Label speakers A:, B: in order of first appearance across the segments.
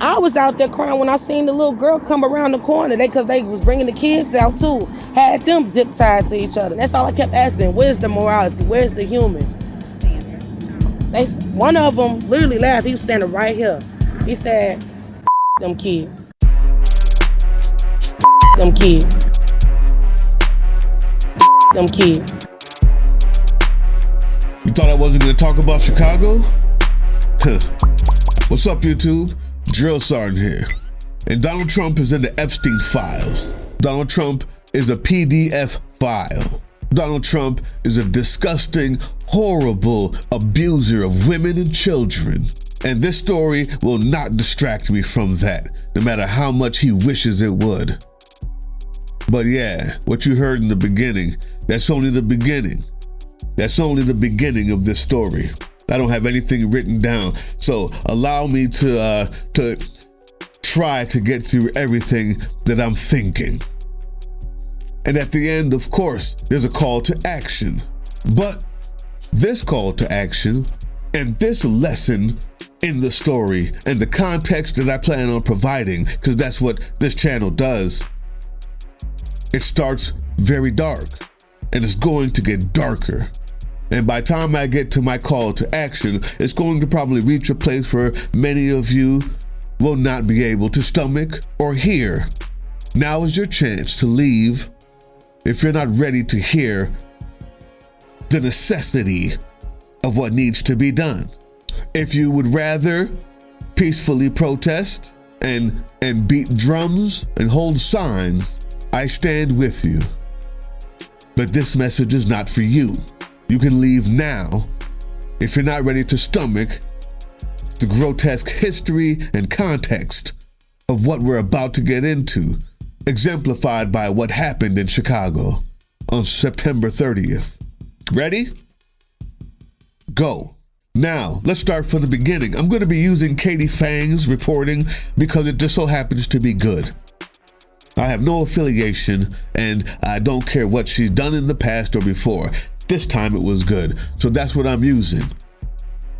A: I was out there crying when I seen the little girl come around the corner. Because they was bringing the kids out too. Had them zip tied to each other. That's all I kept asking. Where's the morality? Where's the human? One of them literally laughed. He was standing right here. He said, them kids. Them kids. Them kids.
B: You thought I wasn't going to talk about Chicago? What's up, YouTube? Drill Sergeant here. And Donald Trump is in the Epstein files. Donald Trump is a PDF file. Donald Trump is a disgusting, horrible abuser of women and children. And this story will not distract me from that, no matter how much he wishes it would. But yeah, what you heard in the beginning, that's only the beginning. That's only the beginning of this story. I don't have anything written down, so allow me to try to get through everything that I'm thinking. And at the end, of course, there's a call to action. But this call to action and this lesson in the story and the context that I plan on providing, because that's what this channel does, it starts very dark and it's going to get darker. And by the time I get to my call to action, it's going to probably reach a place where many of you will not be able to stomach or hear. Now is your chance to leave if you're not ready to hear the necessity of what needs to be done. If you would rather peacefully protest and beat drums and hold signs, I stand with you. But this message is not for you. You can leave now if you're not ready to stomach the grotesque history and context of what we're about to get into, exemplified by what happened in Chicago on September 30th. Ready? Go. Now, let's start from the beginning. I'm going to be using Katie Fang's reporting because it just so happens to be good. I have no affiliation and I don't care what she's done in the past or before. This time it was good. So that's what I'm using.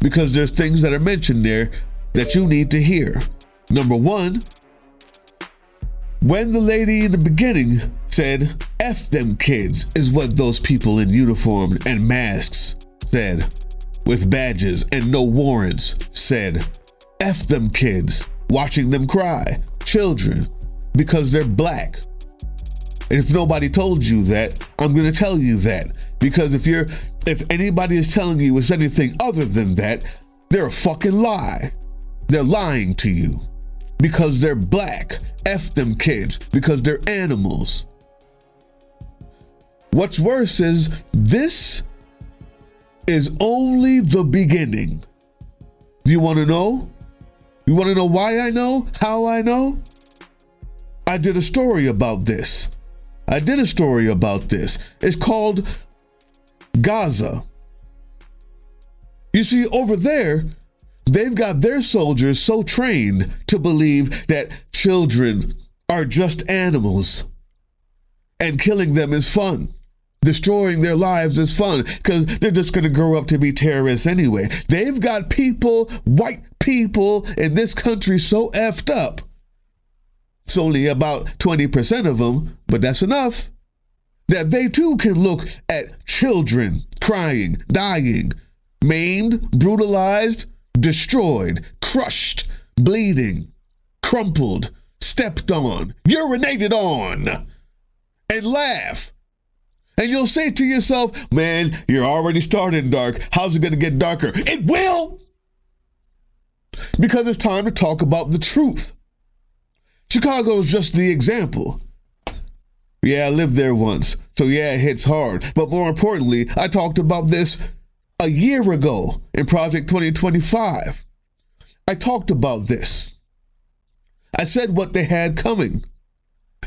B: Because there's things that are mentioned there that you need to hear. Number one, when the lady in the beginning said, F them kids, is what those people in uniform and masks said, with badges and no warrants said, F them kids, watching them cry, children, because they're black. And if nobody told you that, I'm going to tell you that. Because if anybody is telling you it's anything other than that, they're a fucking lie. They're lying to you. Because they're black. F them kids. Because they're animals. What's worse is this is only the beginning. You want to know? You want to know why I know? How I know? I did a story about this. It's called Gaza. You see, over there, they've got their soldiers so trained to believe that children are just animals and killing them is fun. Destroying their lives is fun because they're just going to grow up to be terrorists anyway. They've got people, white people in this country so effed up. It's only about 20% of them, but that's enough, that they too can look at children crying, dying, maimed, brutalized, destroyed, crushed, bleeding, crumpled, stepped on, urinated on, and laugh. And you'll say to yourself, man, you're already starting dark. How's it going to get darker? It will! Because it's time to talk about the truth. Chicago is just the example. Yeah, I lived there once, so yeah, it hits hard. But more importantly, I talked about this a year ago in Project 2025. I talked about this. I said what they had coming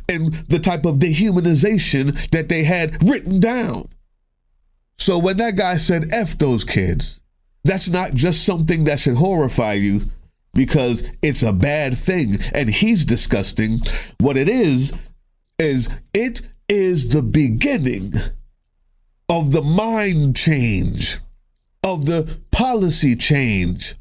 B: and the type of dehumanization that they had written down. So when that guy said, F those kids, that's not just something that should horrify you, because it's a bad thing and he's disgusting. What it is it is the beginning of the mind change, of the policy change,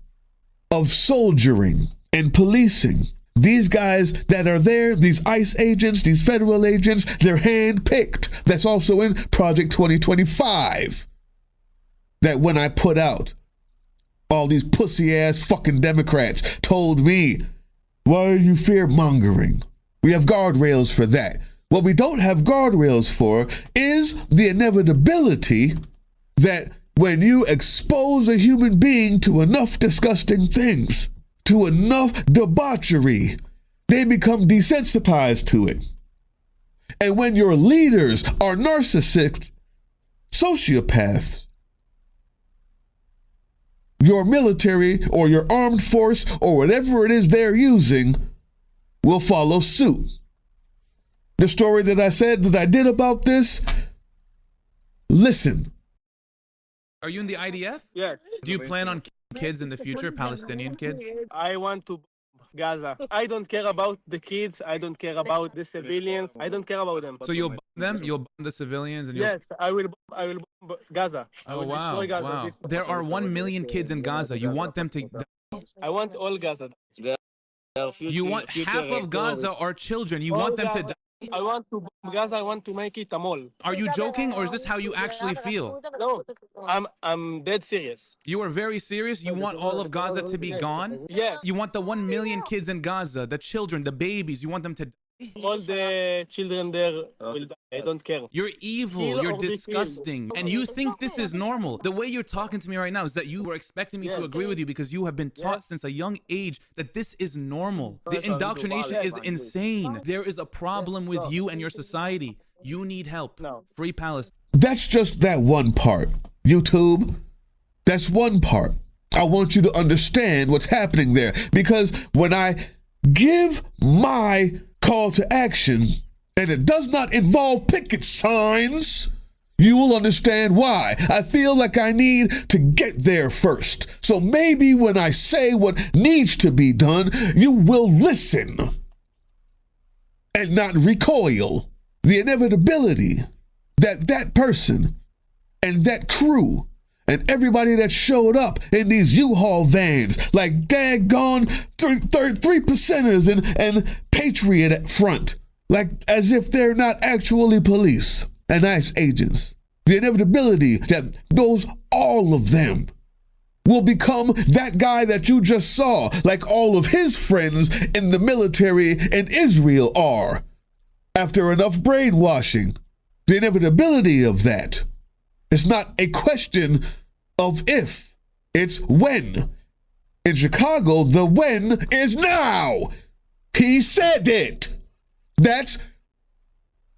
B: of soldiering, and policing. These guys that are there, these ICE agents, these federal agents, they're hand-picked. That's also in Project 2025. That when I put out, all these pussy-ass fucking Democrats told me, why are you fear-mongering? We have guardrails for that. What we don't have guardrails for is the inevitability that when you expose a human being to enough disgusting things, to enough debauchery, they become desensitized to it. And when your leaders are narcissists, sociopaths, your military or your armed force or whatever it is they're using will follow suit. The story that I said that I did about this, listen.
C: Are you in the IDF?
D: Yes.
C: Do you plan on kids in the future, Palestinian kids?
D: I want to Gaza. I don't care about the kids. I don't care about the civilians. I don't care about them.
C: So you'll bomb them? You'll bomb the civilians? And you'll...
D: Yes, I will bomb Gaza. I
C: Oh,
D: will
C: wow.
D: destroy Gaza.
C: Wow. There are 1 million kids in Gaza. You want them to...
D: I want all Gaza.
C: You want half of Gaza are children. You want them to die.
D: I want to bomb Gaza. I want to make it a mall.
C: Are you joking, or is this how you actually feel?
D: No, I'm dead serious.
C: You are very serious? You want all of Gaza to be gone?
D: Yes.
C: You want the 1 million kids in Gaza, the children, the babies, you want them to die?
D: All the children there will die. I don't care.
C: You're evil.
D: Kill
C: You're
D: or be
C: disgusting. And you think this is normal. The way you're talking to me right now is that you were expecting me to agree with you because you have been taught since a young age that this is normal. The indoctrination is insane. There is a problem with you and your society. You need help. Free Palestine.
B: That's just that one part. YouTube, that's one part. I want you to understand what's happening there, because when I give my call to action and it does not involve picket signs, you will understand why. I feel like I need to get there first. So maybe when I say what needs to be done, you will listen and not recoil. The inevitability that that person and that crew and everybody that showed up in these U-Haul vans, like daggone three percenters and Patriot at front, like as if they're not actually police and ICE agents. The inevitability that all of them will become that guy that you just saw, like all of his friends in the military in Israel are, after enough brainwashing. The inevitability of that. It's not a question of if, it's when. In Chicago, the when is now. He said it. That's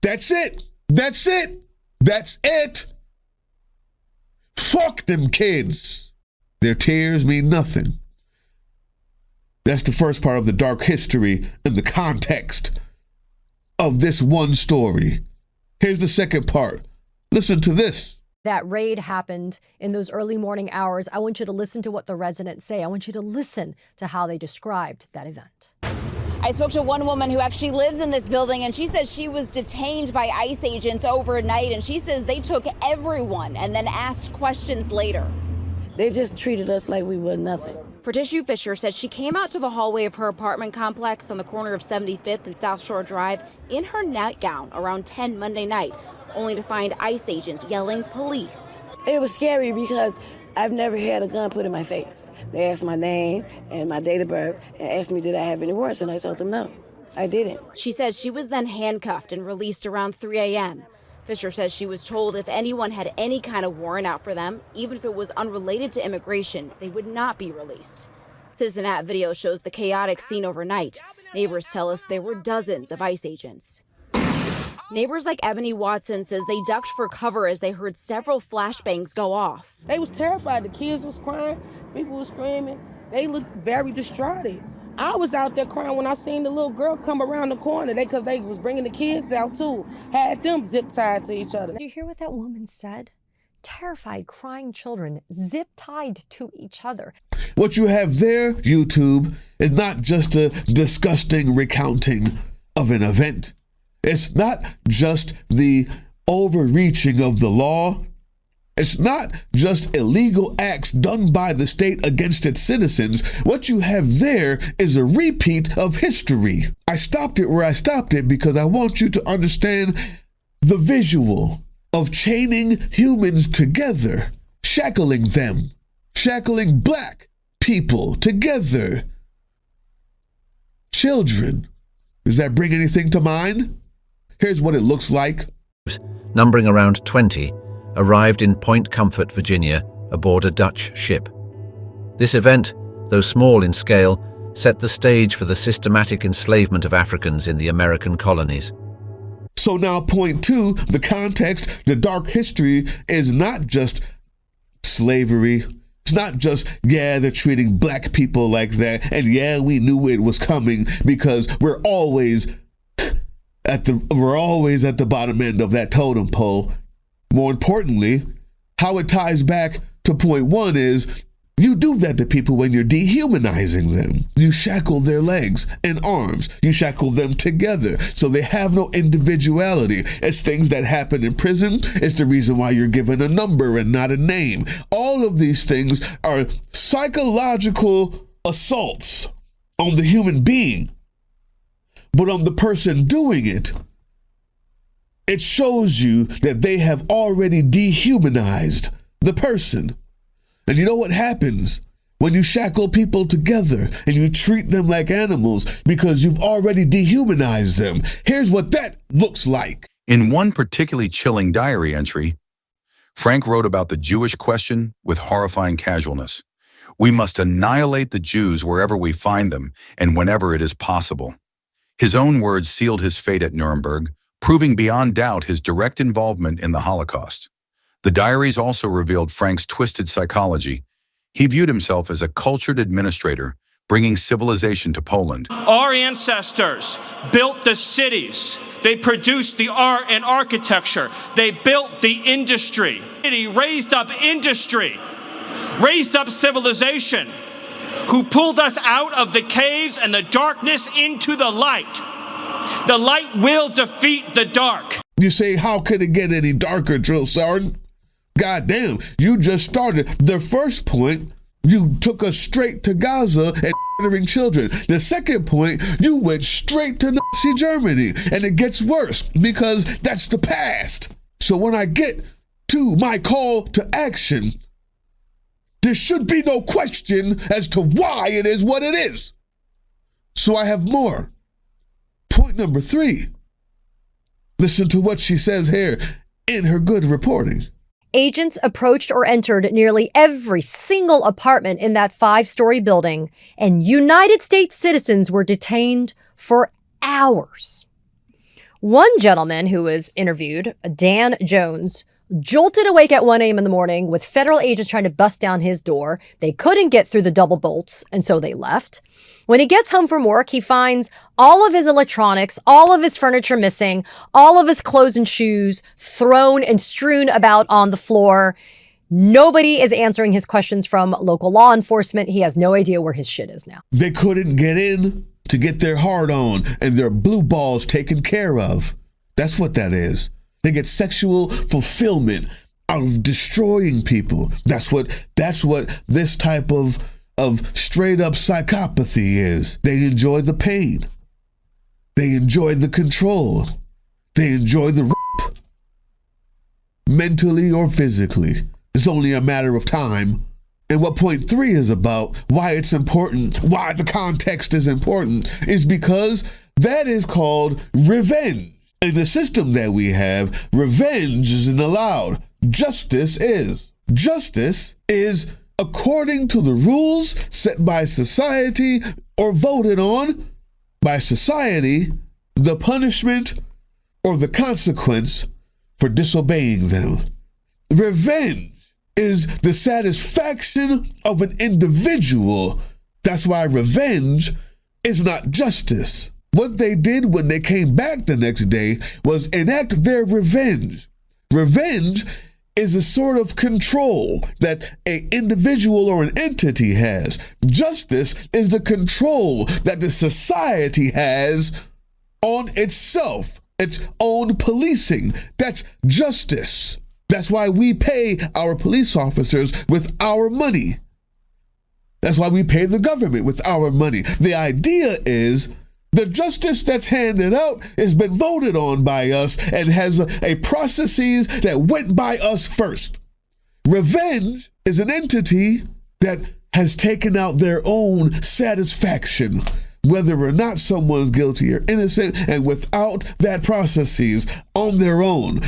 B: it. That's it. That's it. Fuck them kids. Their tears mean nothing. That's the first part of the dark history and the context of this one story. Here's the second part. Listen to this.
E: That raid happened in those early morning hours. I want you to listen to what the residents say. I want you to listen to how they described that event.
F: I spoke to one woman who actually lives in this building, and she says she was detained by ICE agents overnight, and she says they took everyone and then asked questions later.
A: They just treated us like we were nothing.
F: Patricia Fisher says she came out to the hallway of her apartment complex on the corner of 75th and South Shore Drive in her nightgown around 10 Monday night, only to find ICE agents yelling police.
A: It was scary because I've never had a gun put in my face. They asked my name and my date of birth and asked me did I have any warrants, and I told them no, I didn't.
F: She said she was then handcuffed and released around 3 a.m. Fisher says she was told if anyone had any kind of warrant out for them, even if it was unrelated to immigration, they would not be released. Citizen App video shows the chaotic scene overnight. Neighbors tell us there were dozens of ICE agents. Neighbors like Ebony Watson says they ducked for cover as they heard several flashbangs go off.
A: They was terrified. The kids was crying. People was screaming. They looked very distraught. I was out there crying when I seen the little girl come around the corner. Because they was bringing the kids out too. Had them zip tied to each other.
E: Did you hear what that woman said? Terrified, crying children, zip tied to each other.
B: What you have there, YouTube, is not just a disgusting recounting of an event. It's not just the overreaching of the law. It's not just illegal acts done by the state against its citizens. What you have there is a repeat of history. I stopped it where I stopped it because I want you to understand the visual of chaining humans together, shackling them, shackling black people together. Children. Does that bring anything to mind? Here's what it looks like.
G: Numbering around 20, arrived in Point Comfort, Virginia, aboard a Dutch ship. This event, though small in scale, set the stage for the systematic enslavement of Africans in the American colonies.
B: So now point two, the context, the dark history is not just slavery. It's not just, yeah, they're treating black people like that, and yeah, we knew it was coming because we're always at the bottom end of that totem pole. More importantly, how it ties back to point one is you do that to people when you're dehumanizing them. You shackle their legs and arms. You shackle them together so they have no individuality. It's things that happen in prison. It's the reason why you're given a number and not a name. All of these things are psychological assaults on the human being. But on the person doing it, it shows you that they have already dehumanized the person. And you know what happens when you shackle people together and you treat them like animals because you've already dehumanized them? Here's what that looks like.
H: In one particularly chilling diary entry, Frank wrote about the Jewish question with horrifying casualness. We must annihilate the Jews wherever we find them and whenever it is possible. His own words sealed his fate at Nuremberg, proving beyond doubt his direct involvement in the Holocaust. The diaries also revealed Frank's twisted psychology. He viewed himself as a cultured administrator, bringing civilization to Poland.
I: Our ancestors built the cities. They produced the art and architecture. They built the industry. He raised up industry, raised up civilization, who pulled us out of the caves and the darkness into the light. The light will defeat the dark.
B: You say, how could it get any darker, Drill Sergeant? God damn, you just started. The first point, you took us straight to Gaza and murdering children. The second point, you went straight to Nazi Germany. And it gets worse because that's the past. So when I get to my call to action, there should be no question as to why it is what it is. So I have more. Point number 3. Listen to what she says here in her good reporting.
E: Agents approached or entered nearly every single apartment in that 5-story building, and United States citizens were detained for hours. One gentleman who was interviewed, Dan Jones, jolted awake at 1 a.m. in the morning with federal agents trying to bust down his door. They couldn't get through the double bolts, and so they left. When he gets home from work, he finds all of his electronics, all of his furniture missing, all of his clothes and shoes thrown and strewn about on the floor. Nobody is answering his questions from local law enforcement. He has no idea where his shit is now.
B: They couldn't get in to get their hard on and their blue balls taken care of. That's what that is. They get sexual fulfillment out of destroying people. That's what this type of straight up psychopathy is. They enjoy the pain. They enjoy the control. They enjoy the rape. Mentally or physically. It's only a matter of time. And what point 3 is about, why it's important, why the context is important, is because that is called revenge. In the system that we have, revenge isn't allowed. Justice is. Justice is according to the rules set by society or voted on by society, the punishment or the consequence for disobeying them. Revenge is the satisfaction of an individual. That's why revenge is not justice. What they did when they came back the next day was enact their revenge. Revenge is a sort of control that an individual or an entity has. Justice is the control that the society has on itself, its own policing. That's justice. That's why we pay our police officers with our money. That's why we pay the government with our money. The idea is the justice that's handed out has been voted on by us and has a processes that went by us first. Revenge is an entity that has taken out their own satisfaction, whether or not someone's guilty or innocent, and without that processes on their own,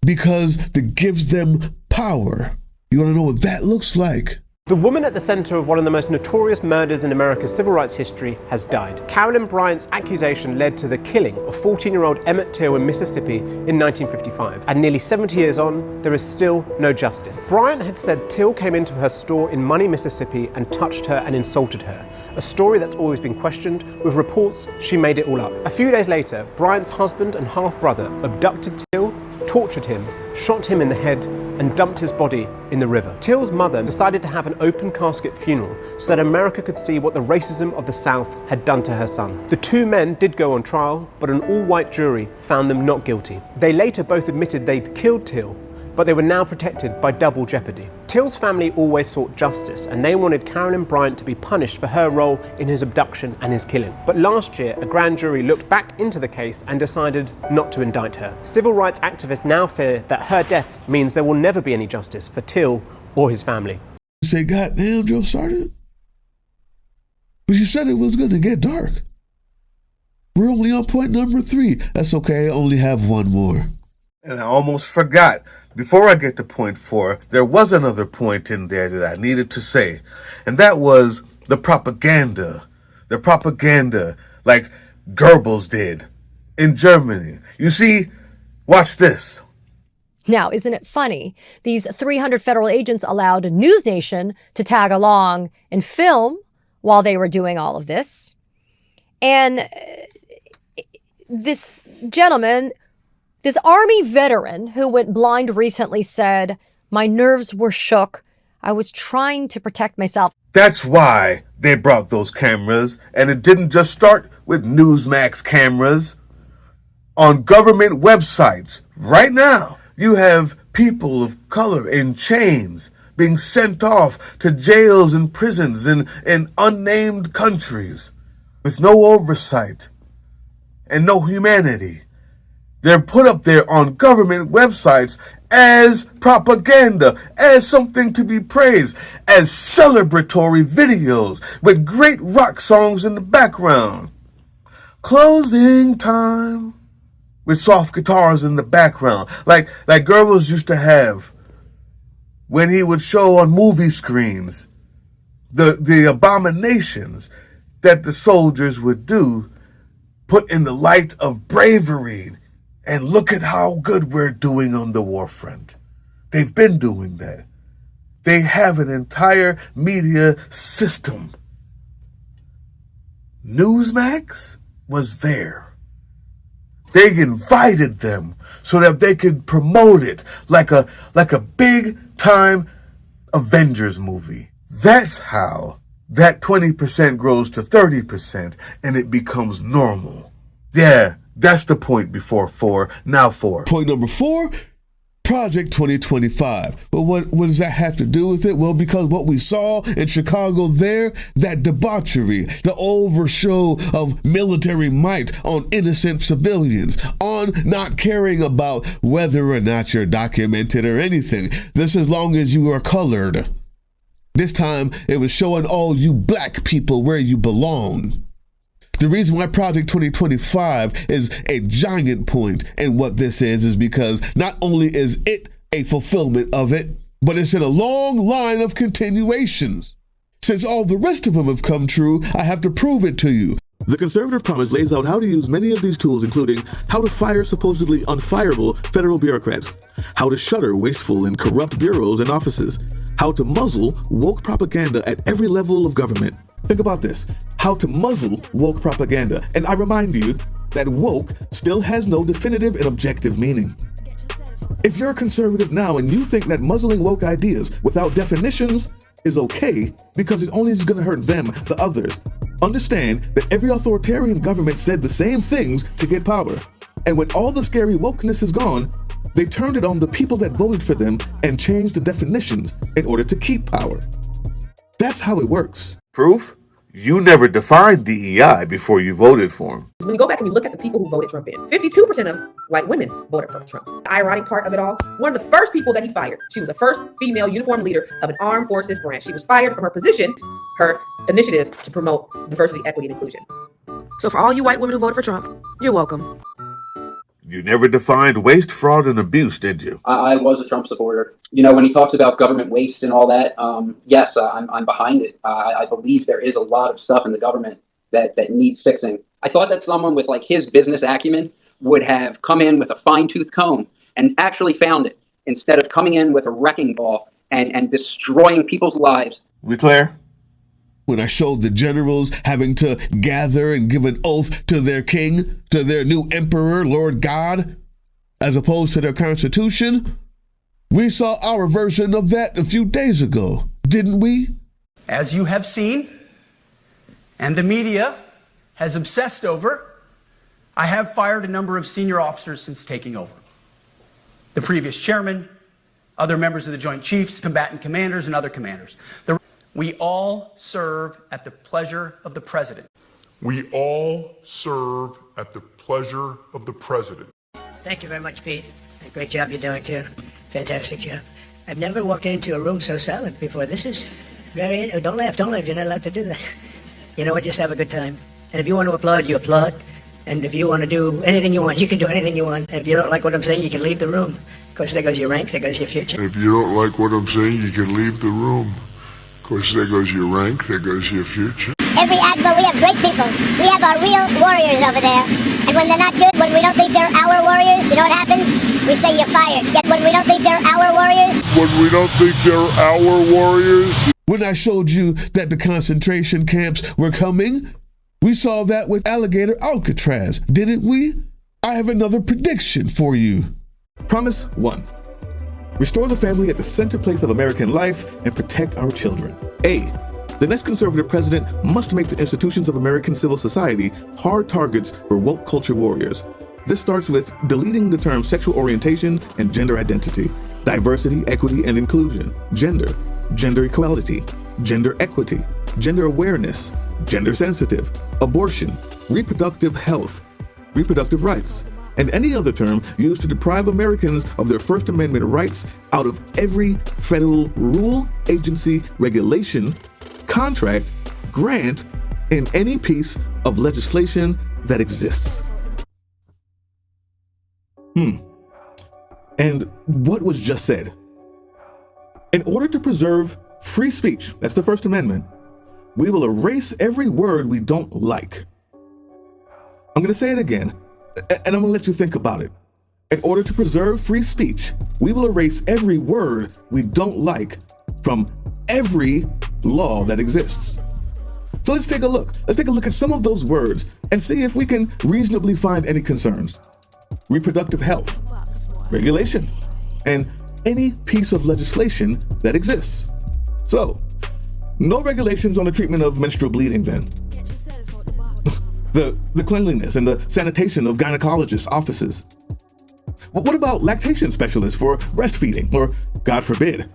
B: because it gives them power. You want to know what that looks like?
J: The woman at the center of one of the most notorious murders in America's civil rights history has died. Carolyn Bryant's accusation led to the killing of 14-year-old Emmett Till in Mississippi in 1955. And nearly 70 years on, there is still no justice. Bryant had said Till came into her store in Money, Mississippi and touched her and insulted her. A story that's always been questioned, with reports she made it all up. A few days later, Bryant's husband and half-brother abducted Till, tortured him, shot him in the head, and dumped his body in the river. Till's mother decided to have an open casket funeral so that America could see what the racism of the South had done to her son. The two men did go on trial, but an all-white jury found them not guilty. They later both admitted they'd killed Till, but they were now protected by double jeopardy. Till's family always sought justice, and they wanted Carolyn Bryant to be punished for her role in his abduction and his killing. But last year, a grand jury looked back into the case and decided not to indict her. Civil rights activists now fear that her death means there will never be any justice for Till or his family.
B: You say, goddamn, Joe Sergeant? But you said it was going to get dark. We're only on point number 3. That's okay, I only have one more.
K: And I almost forgot. Before I get to point 4, there was another point in there that I needed to say, and that was the propaganda. The propaganda, like Goebbels did in Germany. You see, watch this.
E: Now, isn't it funny? These 300 federal agents allowed News Nation to tag along and film while they were doing all of this. And this gentleman, this Army veteran who went blind recently said, "My nerves were shook. I was trying to protect myself."
K: That's why they brought those cameras, and it didn't just start with Newsmax cameras. On government websites, right now, you have people of color in chains being sent off to jails and prisons in unnamed countries with no oversight and no humanity. They're put up there on government websites as propaganda, as something to be praised, as celebratory videos with great rock songs in the background. Closing time with soft guitars in the background, like Goebbels used to have when he would show on movie screens the abominations that the soldiers would do, put in the light of bravery. And look at how good we're doing on the war front. They've been doing that. They have an entire media system. Newsmax was there. They invited them so that they could promote it like a big time Avengers movie. That's how that 20% grows to 30% and it becomes normal. Yeah. That's the point before 4, now 4.
B: Point number 4, Project 2025. But what does that have to do with it? Well, because what we saw in Chicago there, that debauchery, the overshow of military might on innocent civilians, on not caring about whether or not you're documented or anything. This as long as you are colored. This time, it was showing all you black people where you belong. The reason why Project 2025 is a giant point in what this is because not only is it a fulfillment of it, but it's in a long line of continuations. Since all the rest of them have come true, I have to prove it to you.
L: The Conservative Promise lays out how to use many of these tools, including how to fire supposedly unfireable federal bureaucrats, how to shutter wasteful and corrupt bureaus and offices, how to muzzle woke propaganda at every level of government. Think about this, how to muzzle woke propaganda. And I remind you that woke still has no definitive and objective meaning. If you're a conservative now and you think that muzzling woke ideas without definitions is okay because it only is going to hurt them, the others, understand that every authoritarian government said the same things to get power. And when all the scary wokeness is gone, They turned it on the people that voted for them and changed the definitions in order to keep power. That's how it works.
K: Proof? You never defined DEI before you voted for him.
M: When you go back and you look at the people who voted Trump in, 52% of white women voted for Trump. The ironic part of it all, one of the first people that he fired, she was the first female uniformed leader of an armed forces branch. She was fired from her position, her initiatives to promote diversity, equity, and inclusion. So for all you white women who voted for Trump, you're welcome.
K: You never defined waste, fraud, and abuse, did you?
N: I was a Trump supporter. You know, when he talks about government waste and all that, yes, I'm behind it. I believe there is a lot of stuff in the government that needs fixing. I thought that someone with like his business acumen would have come in with a fine-tooth comb and actually found it, instead of coming in with a wrecking ball and destroying people's lives.
K: We clear?
B: When I showed the generals having to gather and give an oath to their king, to their new emperor, Lord God, as opposed to their constitution, we saw our version of that a few days ago, didn't we?
O: As you have seen, and the media has obsessed over, I have fired a number of senior officers since taking over. The previous chairman, other members of the Joint Chiefs, combatant commanders, and other commanders. We all serve at the pleasure of the president.
P: We all serve at the pleasure of the president.
Q: Thank you very much, Pete. Great job you're doing, too. Fantastic job. I've never walked into a room so silent before. This is very... Don't laugh. You're not allowed to do that. You know what? Just have a good time. And if you want to applaud, you applaud. And if you want to do anything you want, you can do anything you want. And if you don't like what I'm saying, you can leave the room. Of course, there goes your rank. There goes your future.
P: If you don't like what I'm saying, you can leave the room. Of course, there goes your rank, there goes your future.
R: Every admiral, we have great people. We have our real warriors over there. And when they're not good, when we don't think they're our warriors, you know what happens? We say you're fired. Yet when we don't think they're our warriors...
P: When we don't think they're our warriors...
B: When I showed you that the concentration camps were coming, we saw that with Alligator Alcatraz, didn't we? I have another prediction for you.
L: Promise 1. Restore the family at the center place of American life and protect our children. A. The next conservative president must make the institutions of American civil society hard targets for woke culture warriors. This starts with deleting the terms sexual orientation and gender identity, diversity, equity, and inclusion, gender equality, gender equity, gender awareness, gender sensitive, abortion, reproductive health, reproductive rights, and any other term used to deprive Americans of their First Amendment rights out of every federal rule, agency, regulation, contract, grant, and any piece of legislation that exists. And what was just said? In order to preserve free speech, that's the First Amendment, we will erase every word we don't like. I'm going to say it again, and I'm going to let you think about it. In order to preserve free speech, we will erase every word we don't like from every law that exists. So let's take a look. Let's take a look at some of those words and see if we can reasonably find any concerns. Reproductive health, regulation, and any piece of legislation that exists. So, no regulations on the treatment of menstrual bleeding then. The cleanliness and the sanitation of gynecologists' offices. What about lactation specialists for breastfeeding, or, God forbid,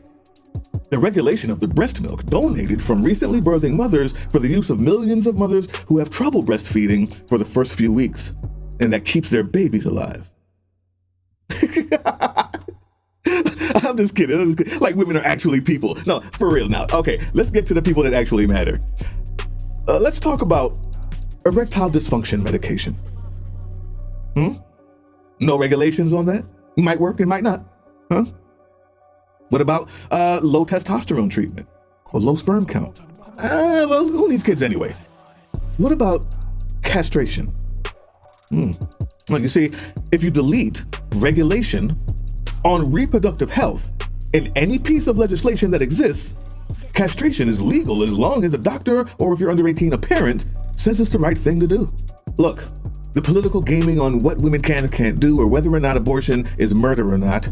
L: the regulation of the breast milk donated from recently birthing mothers for the use of millions of mothers who have trouble breastfeeding for the first few weeks, and that keeps their babies alive? I'm just kidding. Like women are actually people. No, for real now. Okay, let's get to the people that actually matter. Let's talk about erectile dysfunction medication. No regulations on that? It might work, it might not. Huh? What about low testosterone treatment or low sperm count? Well, who needs kids anyway? What about castration? Well, you see, if you delete regulation on reproductive health in any piece of legislation that exists, castration is legal as long as a doctor, or if you're under 18, a parent, says it's the right thing to do. Look, the political gaming on what women can or can't do, or whether or not abortion is murder or not,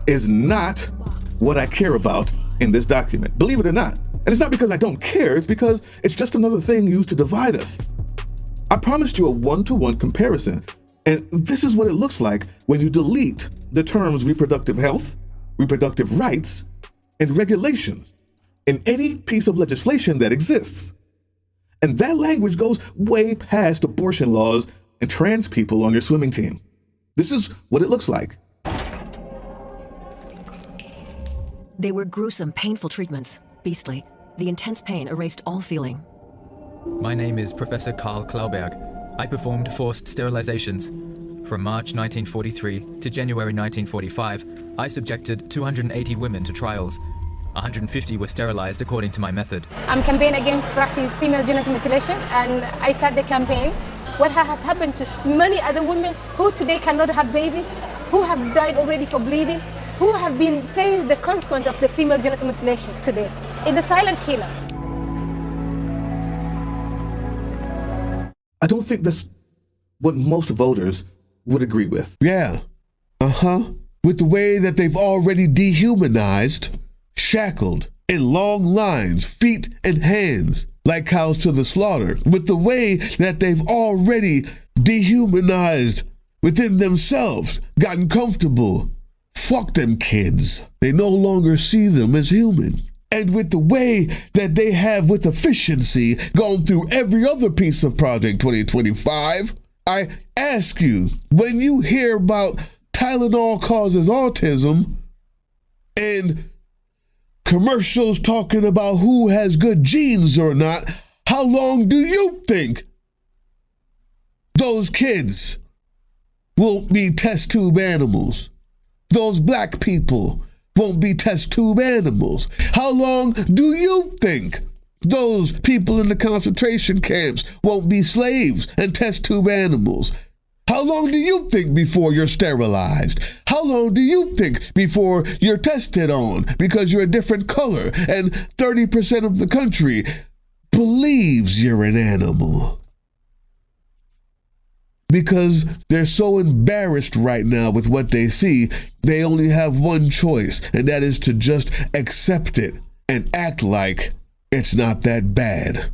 L: is not what I care about in this document. Believe it or not. And it's not because I don't care, it's because it's just another thing used to divide us. I promised you a one-to-one comparison And this is what it looks like when you delete the terms reproductive health, reproductive rights, and regulations in any piece of legislation that exists. And that language goes way past abortion laws and trans people on your swimming team. This is what it looks like.
S: They were gruesome, painful treatments. Beastly. The intense pain erased all feeling.
T: My name is Professor Karl Klauberg. I performed forced sterilizations. From March 1943 to January 1945, I subjected 280 women to trials. 150 were sterilized according to my method.
U: I'm campaigning against practice female genital mutilation, and I started the campaign. What has happened to many other women who today cannot have babies, who have died already for bleeding, who have been faced the consequence of the female genital mutilation today. It's a silent killer.
L: I don't think that's what most voters would agree with.
B: Yeah. With the way that they've already dehumanized, shackled, in long lines, feet and hands, like cows to the slaughter. With the way that they've already dehumanized within themselves, gotten comfortable. Fuck them kids. They no longer see them as human. And with the way that they have with efficiency gone through every other piece of Project 2025, I ask you, when you hear about Tylenol causes autism and commercials talking about who has good genes or not, how long do you think those kids won't be test tube animals? Those black people won't be test tube animals. How long do you think those people in the concentration camps won't be slaves and test tube animals? How long do you think before you're sterilized? How long do you think before you're tested on because you're a different color and 30% of the country believes you're an animal? Because they're so embarrassed right now with what they see, they only have one choice, and that is to just accept it and act like it's not that bad.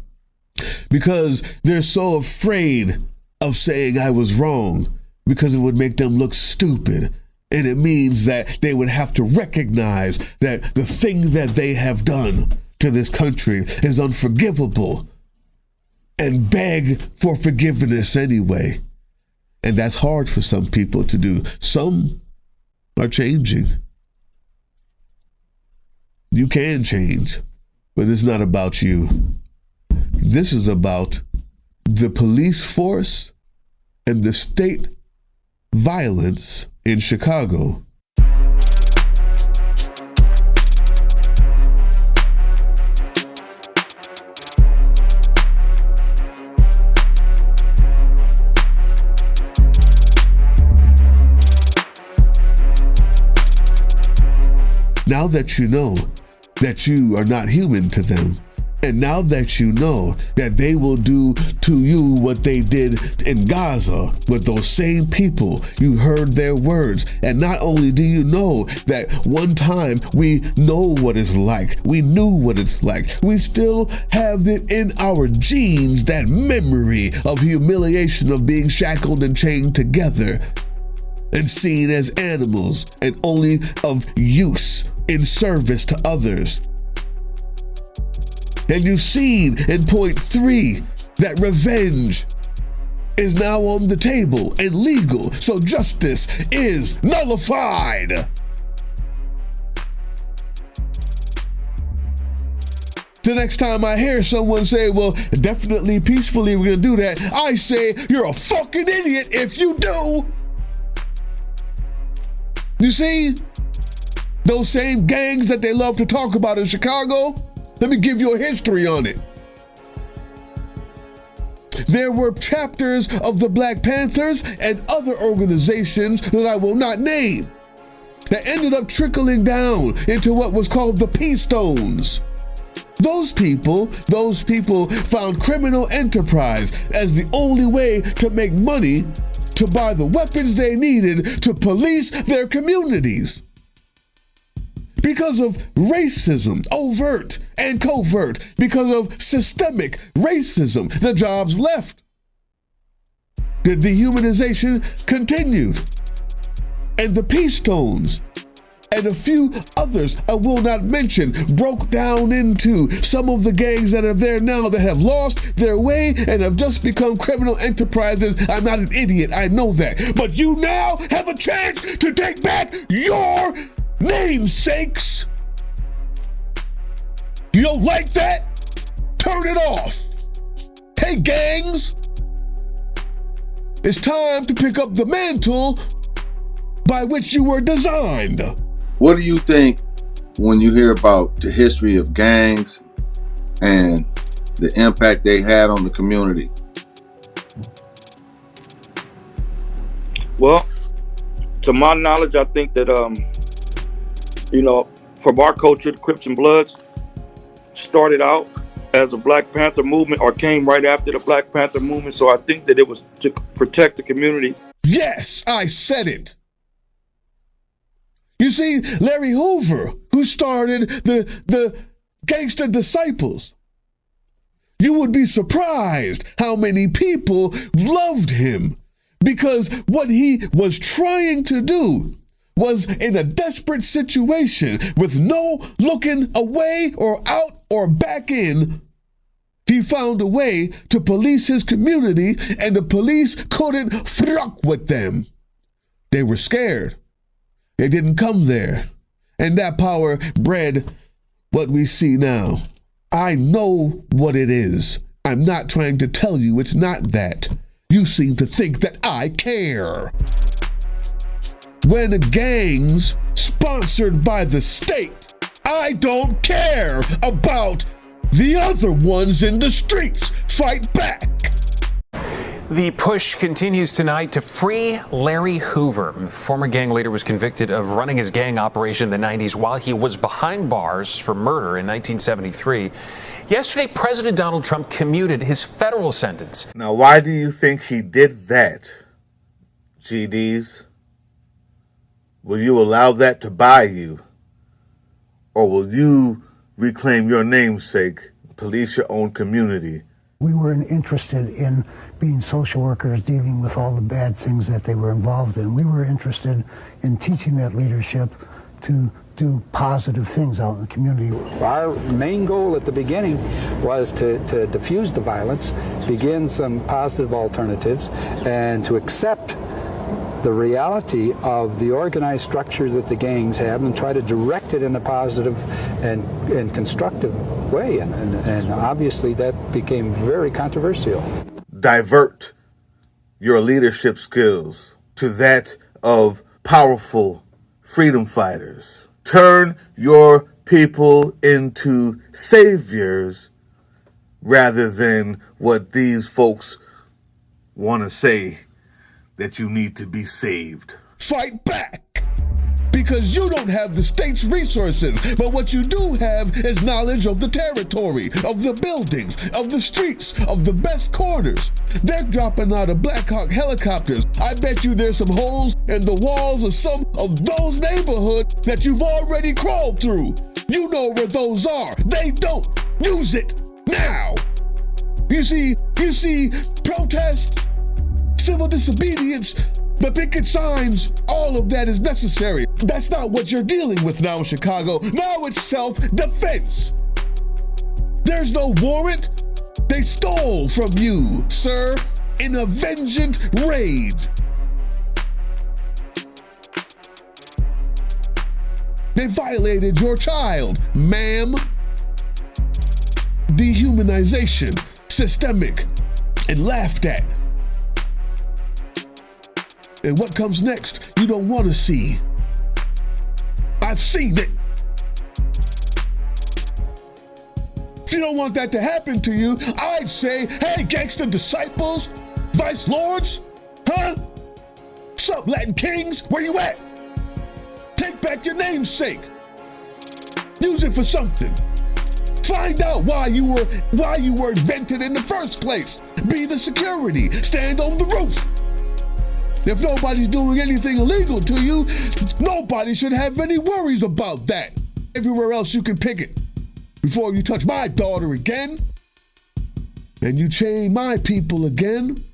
B: Because they're so afraid of saying I was wrong, because it would make them look stupid. And it means that they would have to recognize that the thing that they have done to this country is unforgivable and beg for forgiveness anyway. And that's hard for some people to do. Some are changing. You can change, but it's not about you. This is about the police force and the state violence in Chicago. Now that you know that you are not human to them, and now that you know that they will do to you what they did in Gaza with those same people, you heard their words. And not only do you know that one time we know what it's like, we knew what it's like, we still have it in our genes, that memory of humiliation of being shackled and chained together and seen as animals and only of use in service to others. And you've seen in point 3 that revenge is now on the table and legal, so justice is nullified. The next time I hear someone say, well, definitely peacefully we're gonna do that, I say, you're a fucking idiot if you do. You see, those same gangs that they love to talk about in Chicago, let me give you a history on it. There were chapters of the Black Panthers and other organizations that I will not name that ended up trickling down into what was called the Peace Stones. Those people found criminal enterprise as the only way to make money to buy the weapons they needed to police their communities. Because of racism, overt and covert, because of systemic racism, the jobs left. The dehumanization continued. And the peace tones and a few others I will not mention broke down into some of the gangs that are there now that have lost their way and have just become criminal enterprises. I'm not an idiot, I know that. But you now have a chance to take back your namesakes. You don't like that? Turn it off. Hey gangs, it's time to pick up the mantle by which you were designed.
K: What do you think when you hear about the history of gangs and the impact they had on the community?
D: Well, to my knowledge, I think that, from our culture, the Crips and Bloods started out as a Black Panther movement or came right after the Black Panther movement. So I think that it was to protect the community.
B: Yes, I said it. You see, Larry Hoover, who started the Gangster Disciples, you would be surprised how many people loved him because what he was trying to do was in a desperate situation with no looking away or out or back in. He found a way to police his community and the police couldn't fuck with them. They were scared. They didn't come there. And that power bred what we see now. I know what it is. I'm not trying to tell you it's not that. You seem to think that I care. When gangs sponsored by the state, I don't care about the other ones in the streets. Fight back.
V: The push continues tonight to free Larry Hoover. The former gang leader was convicted of running his gang operation in the 90s while he was behind bars for murder in 1973. Yesterday, President Donald Trump commuted his federal sentence.
K: Now, why do you think he did that, GDs? Will you allow that to buy you? Or will you reclaim your namesake, police your own community?
W: We weren't interested in being social workers dealing with all the bad things that they were involved in. We were interested in teaching that leadership to do positive things out in the community.
X: Our main goal at the beginning was to diffuse the violence, begin some positive alternatives, and to accept the reality of the organized structure that the gangs have and try to direct it in a positive and constructive way. And obviously that became very controversial.
K: Divert your leadership skills to that of powerful freedom fighters. Turn your people into saviors rather than what these folks want to say, that you need to be saved.
B: Fight back! Because you don't have the state's resources, but what you do have is knowledge of the territory, of the buildings, of the streets, of the best corners. They're dropping out of Black Hawk helicopters. I bet you there's some holes in the walls of some of those neighborhoods that you've already crawled through. You know where those are. They don't. Use it now. You see, protest, civil disobedience, the picket signs, all of that is necessary. That's not what you're dealing with now in Chicago. Now it's self-defense. There's no warrant. They stole from you, sir, in a vengeant rage. They violated your child, ma'am. Dehumanization, systemic, and laughed at. And what comes next, you don't want to see. I've seen it. If you don't want that to happen to you, I'd say, hey, gangster disciples, vice lords, huh? Sup, Latin kings, where you at? Take back your namesake. Use it for something. Find out why you were invented in the first place. Be the security. Stand on the roof. If nobody's doing anything illegal to you, nobody should have any worries about that. Everywhere else you can pick it. Before you touch my daughter again, and you chain my people again,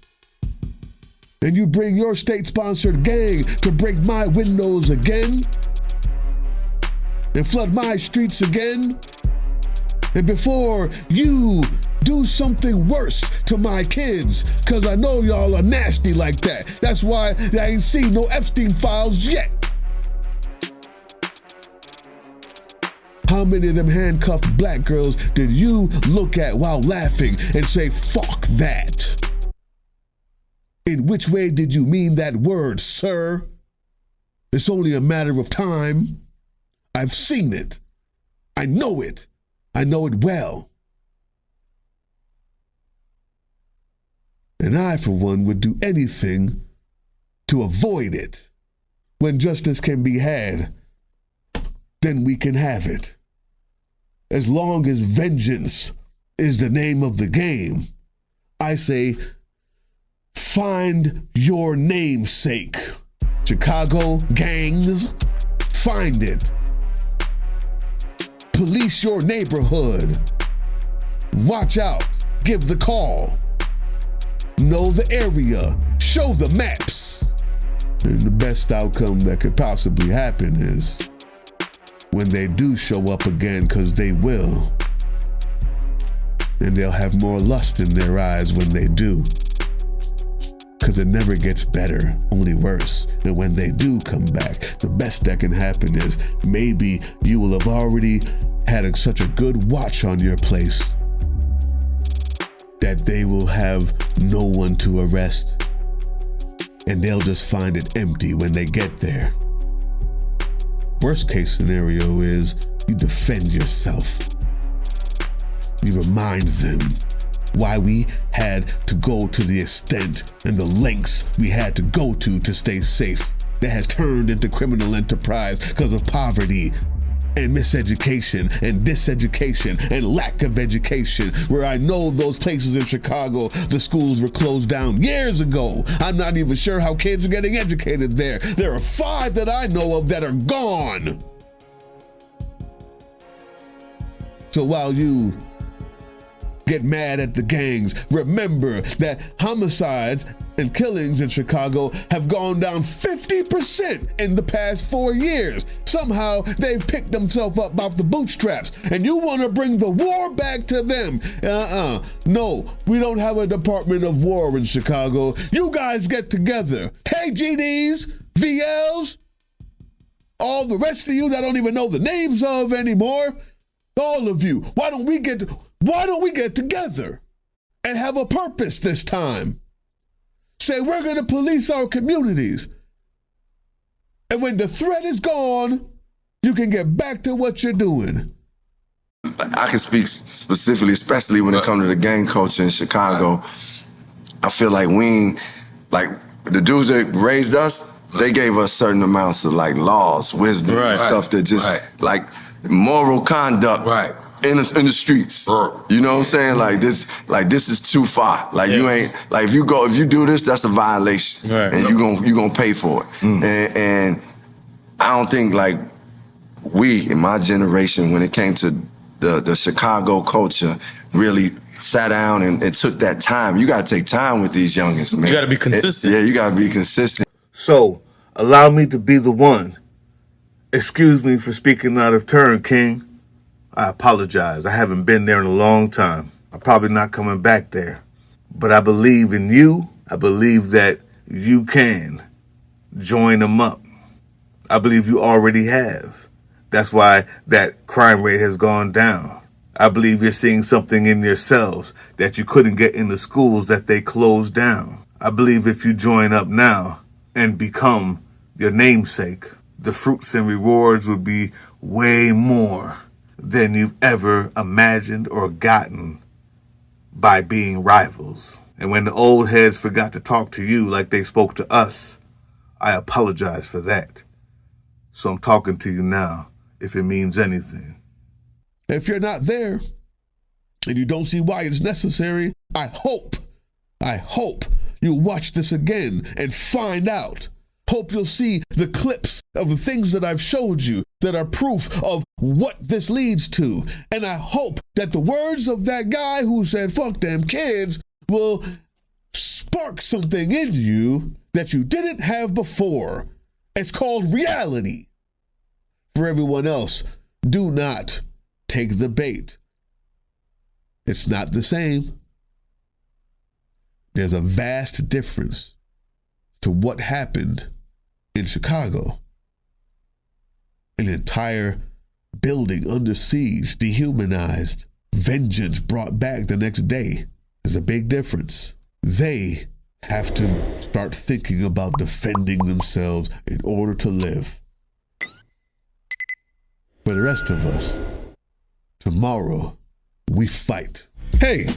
B: and you bring your state-sponsored gang to break my windows again and flood my streets again. And before you do something worse to my kids, because I know y'all are nasty like that. That's why I ain't seen no Epstein files yet. How many of them handcuffed black girls did you look at while laughing and say, fuck that? In which way did you mean that word, sir? It's only a matter of time. I've seen it. I know it. I know it well. And I, for one, would do anything to avoid it. When justice can be had, then we can have it. As long as vengeance is the name of the game, I say, find your namesake. Chicago gangs, find it. Police your neighborhood. Watch out, give the call. Know the area, show the maps. And the best outcome that could possibly happen is when they do show up again, because they will. And they'll have more lust in their eyes when they do. Because it never gets better, only worse. And when they do come back, the best that can happen is maybe you will have already had such a good watch on your place that they will have no one to arrest. And they'll just find it empty when they get there. Worst case scenario is you defend yourself. You remind them why we had to go to the extent and the lengths we had to go to stay safe. That has turned into criminal enterprise because of poverty and miseducation and diseducation and lack of education, where I know those places in Chicago, the schools were closed down years ago. I'm not even sure how kids are getting educated there. There are 5 that I know of that are gone. So while you get mad at the gangs, remember that homicides and killings in Chicago have gone down 50% in the past 4 years. Somehow they've picked themselves up off the bootstraps, and you want to bring the war back to them. No, we don't have a Department of War in Chicago. You guys get together. Hey, GDs, VLs, all the rest of you that I don't even know the names of anymore, all of you, why don't we get together and have a purpose this time? Say, we're going to police our communities. And when the threat is gone, you can get back to what you're doing.
A: I can speak specifically, especially when it comes to the gang culture in Chicago. I feel like the dudes that raised us, they gave us certain amounts of laws, wisdom, stuff that just moral conduct. In the streets, you know what I'm saying? This is too far. You ain't if you do this, that's a violation, and you gonna pay for it. And I don't think we in my generation, when it came to the Chicago culture, really sat down and took that time. You gotta take time with these youngins, man.
K: You gotta be consistent.
A: You gotta be consistent.
K: So allow me to be the one. Excuse me for speaking out of turn, King. I apologize. I haven't been there in a long time. I'm probably not coming back there. But I believe in you. I believe that you can join them up. I believe you already have. That's why that crime rate has gone down. I believe you're seeing something in yourselves that you couldn't get in the schools that they closed down. I believe if you join up now and become your namesake, the fruits and rewards would be way more than you've ever imagined or gotten by being rivals. And when the old heads forgot to talk to you like they spoke to us, I apologize for that. So I'm talking to you now, if it means anything.
B: If you're not there and you don't see why it's necessary, I hope you'll watch this again and find out. Hope you'll see the clips of the things that I've showed you that are proof of what this leads to. And I hope that the words of that guy who said, fuck them kids, will spark spark something in you that you didn't have before. It's called reality. For everyone else, do not take the bait. It's not the same. There's a vast difference to what happened in Chicago. An entire building under siege, dehumanized, vengeance brought back the next day. There's a big difference. They have to start thinking about defending themselves in order to live. For the rest of us, tomorrow we fight. Hey,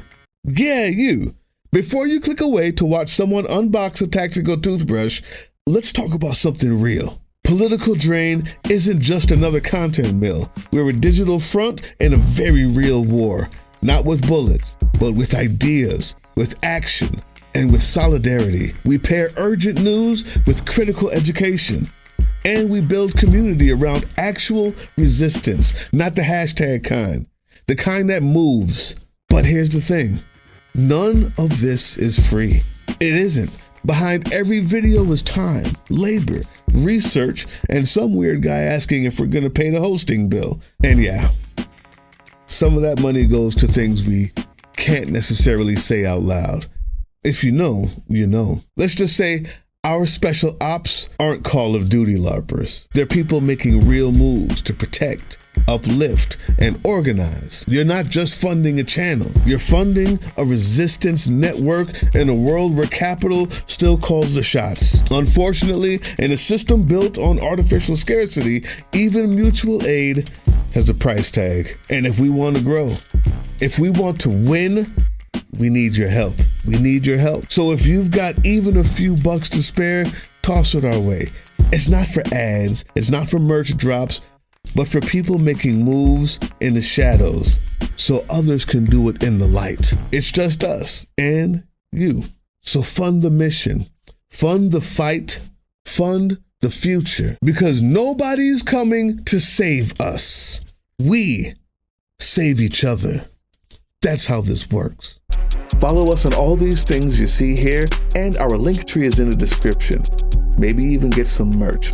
B: yeah, you. Before you click away to watch someone unbox a tactical toothbrush, let's talk about something real. Political Drain isn't just another content mill. We're a digital front in a very real war. Not with bullets, but with ideas, with action, and with solidarity. We pair urgent news with critical education. And we build community around actual resistance, not the hashtag kind. The kind that moves. But here's the thing. None of this is free. It isn't. Behind every video is time, labor, research, and some weird guy asking if we're going to pay the hosting bill. And yeah, some of that money goes to things we can't necessarily say out loud. If you know, you know. Let's just say our special ops aren't Call of Duty LARPers. They're people making real moves to protect, uplift, and organize. You're not just funding a channel. You're funding a resistance network in a world where capital still calls the shots. Unfortunately, in a system built on artificial scarcity, even mutual aid has a price tag. And if we want to grow, if we want to win, we need your help. We need your help. So if you've got even a few bucks to spare, toss it our way. It's not for ads. It's not for merch drops, but for people making moves in the shadows so others can do it in the light. It's just us and you. So fund the mission, fund the fight, fund the future, because nobody's coming to save us. We save each other. That's how this works. Follow us on all these things you see here, and our link tree is in the description. Maybe even get some merch.